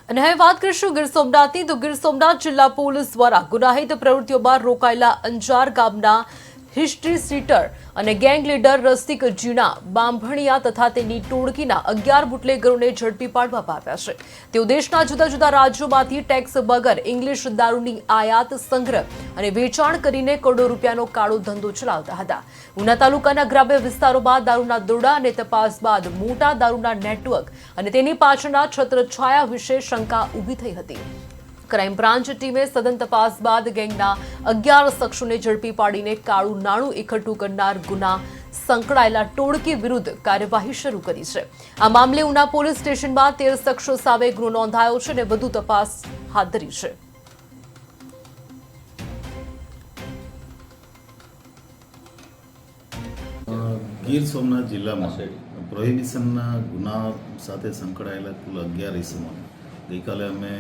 અને હવે વાત કરીશું ગીર સોમનાથની તો ગીર સોમનાથ જિલ્લા પોલીસ દ્વારા ગુનાહિત પ્રવૃત્તિઓમાં રોકાયેલા અંજાર ગામના હિસ્ટ્રી સીટર અને ગેંગ લીડર રસિક જીણા બાંભણિયા તથા તેની ટોળકીના 11 બુટલેગરોને ઝડપી પાડવામાં આવ્યા છે। તેઓ દેશના જુદા જુદા રાજ્યોમાંથી ટેક્સ વગર ઇંગ્લિશ દારૂની આયાત, સંગ્રહ અને વેચાણ કરીને કરોડો રૂપિયાનો કાળો ધંધો ચલાવતા હતા। ઉના તાલુકાના ગ્રામ્ય વિસ્તારોમાં દારૂના દોરડા અને તપાસ બાદ મોટા દારૂના નેટવર્ક અને તેની પાછળના છત્રછાયા વિશે શંકા ઊભી થઈ હતી। ક્રાઇમ બ્રાન્ચ ટીમે સઘન તપાસ બાદ ગેંગના 11 શખ્સોને ઝડપી પાડીને કાળું નાણું એકઠું કરનાર ગુના સંકળાયેલા ટોળકી વિરુદ્ધ કાર્યવાહી શરૂ કરી છે। આ મામલે ઉના પોલીસ સ્ટેશનમાં 13 શખ્સો સામે ગુનો નોંધાયો છે અને વધુ તપાસ હાથ ધરી છે। ગીર સોમનાથ જિલ્લામાં પ્રોહિબિશનના ગુના સાથે સંકળાયેલા કુલ 11 ઇસમોને ગઈકાલે અમે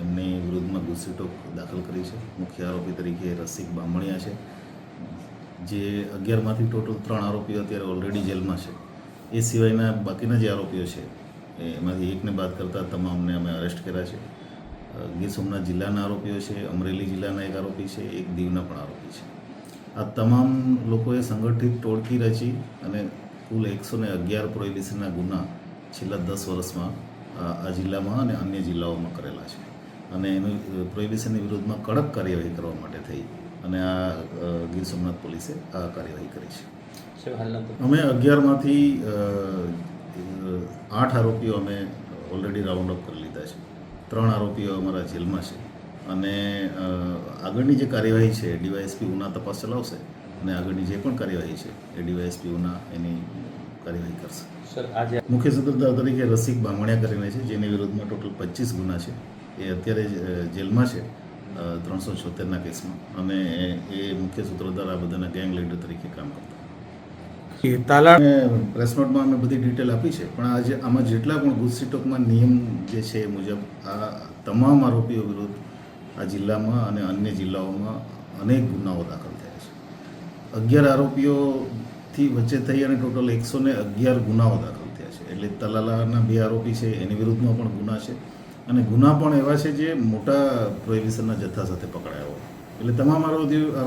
એમની વિરુદ્ધમાં ગુસ્સીટોક દાખલ કરી છે। મુખ્ય આરોપી તરીકે રસિક બામણિયા છે, જે 11માંથી ટોટલ 3 આરોપીઓ અત્યારે ઓલરેડી જેલમાં છે। એ સિવાયના બાકીના જે આરોપીઓ છે એમાંથી એકને બાદ કરતાં તમામને અમે અરેસ્ટ કર્યા છે। ગીર સોમનાથ જિલ્લાના આરોપીઓ છે, અમરેલી જિલ્લાના એક આરોપી છે, એક દીવના પણ આરોપી છે। આ તમામ લોકોએ સંગઠિત ટોળકી રચી અને કુલ 111 પ્રોહિબિશનના ગુના છેલ્લા 10 વર્ષમાં આ જિલ્લામાં અને અન્ય જિલ્લાઓમાં કરેલા છે અને એની પ્રોહિબિશનની વિરુદ્ધમાં કડક કાર્યવાહી કરવા માટે થઈ અને આ ગીર સોમનાથ પોલીસે આ કાર્યવાહી કરી છે। અમે 11માંથી 8 આરોપીઓ અમે ઓલરેડી રાઉન્ડ અપ કરી લીધા છે। 3 આરોપીઓ અમારા જેલમાં છે અને આગળની જે કાર્યવાહી છે ડીવાયએસપી ઉના તપાસ ચલાવશે અને આગળની જે પણ કાર્યવાહી છે એ ડીવાયએસપી ઉના એની કાર્યવાહી કરશે। મુખ્ય સૂત્રધાર તરીકે રસિક બામણિયા કરીને છે, જેની વિરુદ્ધમાં ટોટલ 25 ગુના છે। એ અત્યારે જેલમાં છે 376ના કેસમાં અને એ મુખ્ય સૂત્રધાર આ બધાના ગેંગ લીડર તરીકે કામ કરતા। પ્રેસ નોટમાં અમે બધી ડિટેલ આપી છે, પણ આજે આમાં જેટલા પણ ગુસ્સીટોકમાં નિયમ જે છે એ મુજબ આ તમામ આરોપીઓ વિરુદ્ધ આ જિલ્લામાં અને અન્ય જિલ્લાઓમાં અનેક ગુનાઓ દાખલ થયા છે। 11 આરોપીઓથી વચ્ચે થઈ અને ટોટલ 111 ગુનાઓ દાખલ થયા છે। એટલે તલાલાના 2 આરોપી છે એની વિરુદ્ધમાં પણ ગુના છે અને ગુના પણ એવા છે જે મોટા પ્રોહિબિશનના જથ્થા સાથે પકડાયા હોય। એટલે તમામ આરોપીઓ